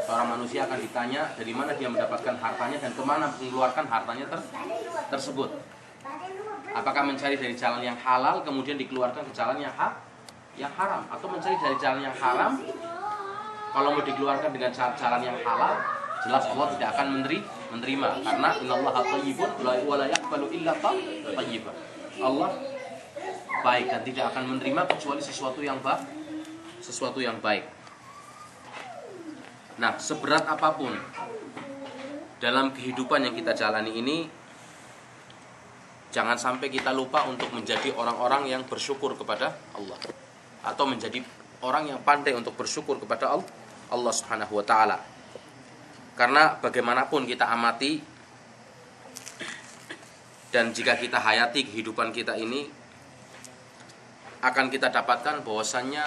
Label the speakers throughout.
Speaker 1: Seorang manusia akan ditanya dari mana dia mendapatkan hartanya dan kemana mengeluarkan hartanya tersebut. Apakah mencari dari jalan yang halal kemudian dikeluarkan ke jalan yang haram, atau mencari dari jalan yang haram, kalau mau dikeluarkan dengan jalan yang halal, jelas Allah tidak akan menerima, karena innallaha thayyibun wa la yaqbalu illa thayyiban. Allah baik dan tidak akan menerima kecuali sesuatu yang baik. Nah, seberat apapun dalam kehidupan yang kita jalani ini, jangan sampai kita lupa untuk menjadi orang-orang yang bersyukur kepada Allah, atau menjadi orang yang pandai untuk bersyukur kepada Allah Subhanahu wa taala. Karena bagaimanapun kita amati dan jika kita hayati kehidupan kita ini, akan kita dapatkan bahwasannya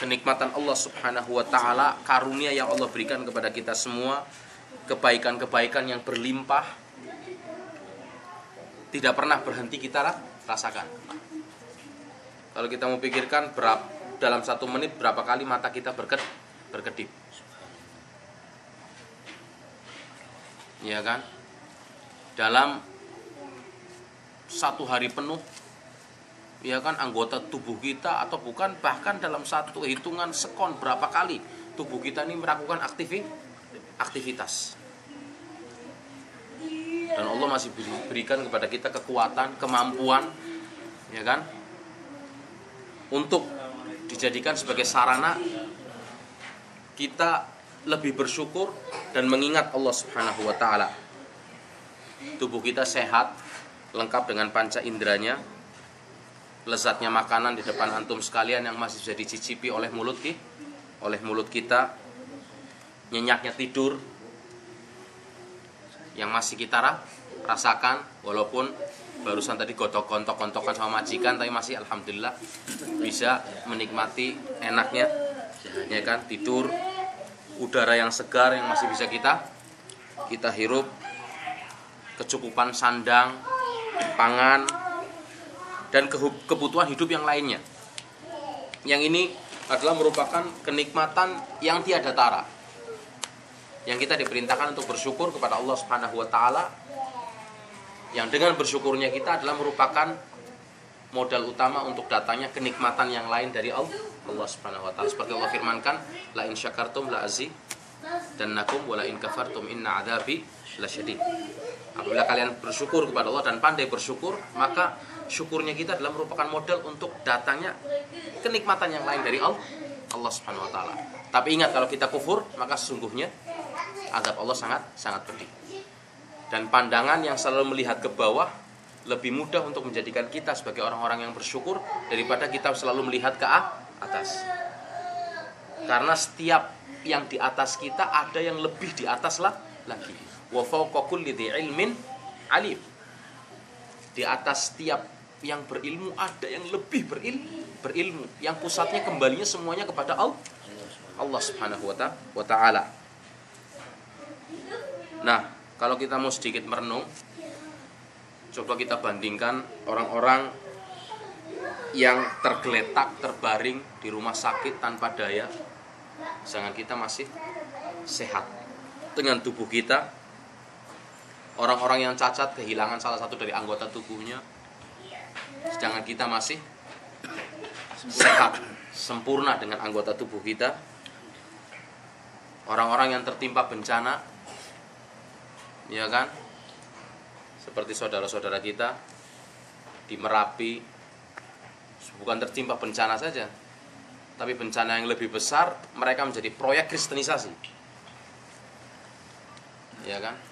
Speaker 1: kenikmatan Allah Subhanahu wa taala, karunia yang Allah berikan kepada kita semua, kebaikan-kebaikan yang berlimpah, tidak pernah berhenti kita rasakan. Kalau kita mau pikirkan dalam 1 menit berapa kali mata kita berkedip, ya kan? Dalam 1 hari penuh, ya kan, anggota tubuh kita atau bukan, bahkan dalam 1 hitungan sekon berapa kali tubuh kita ini melakukan aktivitas. Dan Allah masih berikan kepada kita kekuatan, kemampuan, ya kan, untuk dijadikan sebagai sarana kita lebih bersyukur dan mengingat Allah Subhanahu wa taala. Tubuh kita sehat, lengkap dengan panca inderanya. Lezatnya makanan di depan antum sekalian yang masih bisa dicicipi oleh mulut kita. Nyenyaknya tidur yang masih kita rasakan, walaupun barusan tadi gontok-gontokan sama majikan, tapi masih alhamdulillah bisa menikmati enaknya, ya kan, tidur, udara yang segar yang masih bisa kita hirup, kecukupan sandang, pangan, dan kebutuhan hidup yang lainnya. Yang ini adalah merupakan kenikmatan yang tiada tara, yang kita diperintahkan untuk bersyukur kepada Allah Subhanahu wa taala, yang dengan bersyukurnya kita adalah merupakan modal utama untuk datangnya kenikmatan yang lain dari Allah Subhanahu wa taala. Seperti Allah firmankan, la in syakartum la azidannakum wa la in kafartum inna adzabi lasyadid. Apabila kalian bersyukur kepada Allah dan pandai bersyukur, maka syukurnya kita adalah merupakan modal untuk datangnya kenikmatan yang lain dari Allah Subhanahu wa taala. Tapi ingat, kalau kita kufur, maka sesungguhnya azab Allah sangat pedih. Dan pandangan yang selalu melihat ke bawah lebih mudah untuk menjadikan kita sebagai orang-orang yang bersyukur daripada kita selalu melihat ke atas. Karena setiap yang di atas kita ada yang lebih di atas lagi. Wa fawqa kulli dzi ilmin alim. Di atas setiap yang berilmu ada yang lebih berilmu, yang pusatnya kembalinya semuanya kepada Allah Subhanahu wa taala. Nah, kalau kita mau sedikit merenung, coba kita bandingkan orang-orang yang tergeletak, terbaring di rumah sakit tanpa daya, sedangkan kita masih sehat dengan tubuh kita. Orang-orang yang cacat kehilangan salah satu dari anggota tubuhnya, sedangkan kita masih sehat, sempurna dengan anggota tubuh kita. Orang-orang yang tertimpa bencana, ya kan, seperti saudara-saudara kita di Merapi, bukan tertimpa bencana saja, tapi bencana yang lebih besar, mereka menjadi proyek kristenisasi, ya kan.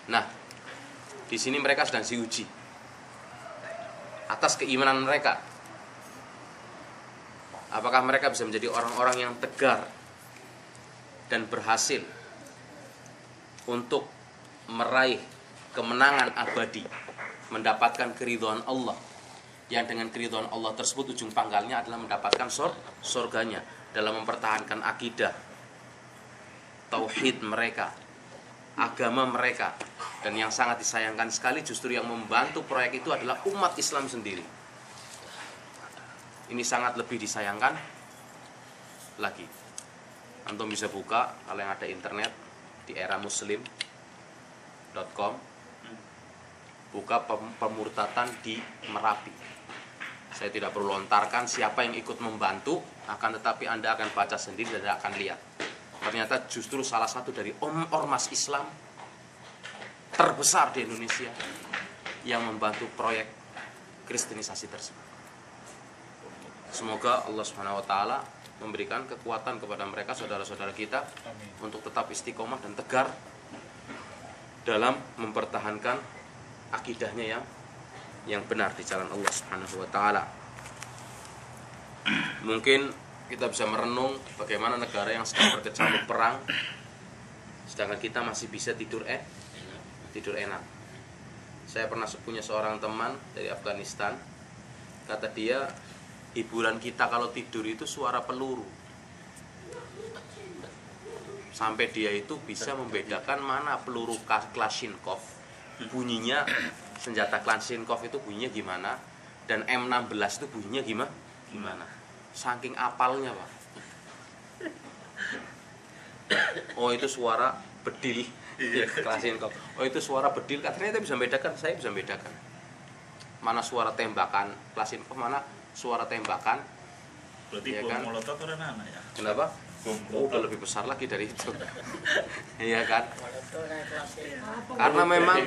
Speaker 1: Nah, di sini mereka sedang diuji atas keimanan mereka. Apakah mereka bisa menjadi orang-orang yang tegar dan berhasil untuk meraih kemenangan abadi, mendapatkan keridhaan Allah, yang dengan keridhaan Allah tersebut ujung pangkalnya adalah mendapatkan surganya, dalam mempertahankan akidah, tauhid mereka, agama mereka. Dan yang sangat disayangkan sekali, justru yang membantu proyek itu adalah umat Islam sendiri. Ini sangat lebih disayangkan lagi. Antum bisa buka kalau yang ada internet di eramuslim.com, buka pemurtatan di Merapi. Saya tidak perlu lontarkan siapa yang ikut membantu, akan tetapi Anda akan baca sendiri dan akan lihat. Ternyata justru salah satu dari ormas Islam terbesar di Indonesia yang membantu proyek kristenisasi tersebut. Semoga Allah Subhanahu wa taala memberikan kekuatan kepada mereka, saudara-saudara kita, untuk tetap istiqomah dan tegar dalam mempertahankan akidahnya yang benar di jalan Allah Subhanahu wa taala. Mungkin kita bisa merenung bagaimana negara yang sedang berkecamuk perang, sedangkan kita masih bisa tidur enak. Saya pernah punya seorang teman dari Afghanistan, kata dia, hiburan kita kalau tidur itu suara peluru. Sampai dia itu bisa membedakan mana peluru Kalashnikov bunyinya, senjata Kalashnikov itu bunyinya gimana, dan M16 itu bunyinya gimana. Saking apalnya, Pak. Oh, itu suara bedil Kalashnikov. Oh, itu suara bedil. Katanya bisa membedakan, saya bisa membedakan. Mana suara tembakan Kalashnikov, mana suara tembakan.
Speaker 2: Berarti
Speaker 1: ya
Speaker 2: bom
Speaker 1: kan?
Speaker 2: molotov itu mana ya?
Speaker 1: Kenapa? Udah lebih besar lagi dari itu. Iya kan? Karena memang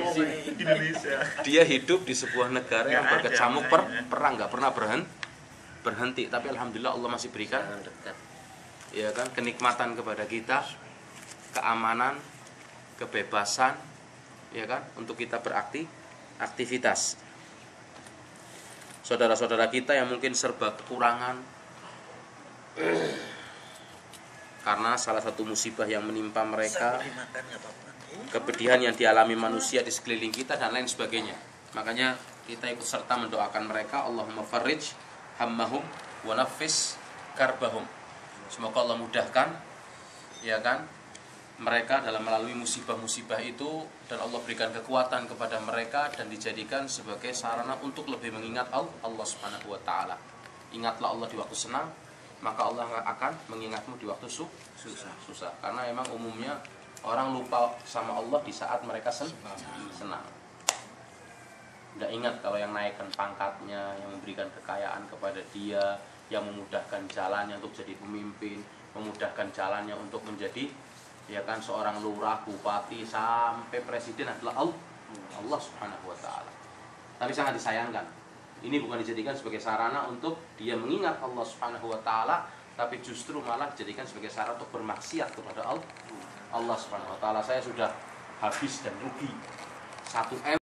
Speaker 2: Indonesia
Speaker 1: dia hidup di sebuah negara yang berkecamuk perang, nggak pernah berhenti. Tapi alhamdulillah Allah masih berikan, ya kan, kenikmatan kepada kita, keamanan, kebebasan, ya kan, untuk kita beraktivitas. Saudara-saudara kita yang mungkin serba kekurangan karena salah satu musibah yang menimpa mereka, kepedihan yang dialami manusia di sekeliling kita dan lain sebagainya. Makanya kita ikut serta mendoakan mereka, Allahumma farrij hammahum wa nafis karbahum. Semoga Allah mudahkan, ya kan, mereka dalam melalui musibah-musibah itu, dan Allah berikan kekuatan kepada mereka dan dijadikan sebagai sarana untuk lebih mengingat Allah Subhanahu wa taala. Ingatlah Allah di waktu senang, maka Allah akan mengingatmu di waktu susah. Karena memang umumnya orang lupa sama Allah di saat mereka senang. Tidak ingat kalau yang naikkan pangkatnya, yang memberikan kekayaan kepada dia, yang memudahkan jalannya untuk jadi pemimpin, memudahkan jalannya untuk menjadi, ya kan, seorang lurah, bupati, sampai presiden adalah Allah Subhanahu wa taala. Tapi sangat disayangkan, ini bukan dijadikan sebagai sarana untuk dia mengingat Allah Subhanahu wa taala, tapi justru malah dijadikan sebagai sarana untuk bermaksiat kepada Allah Subhanahu wa taala. Saya sudah habis dan rugi 1 M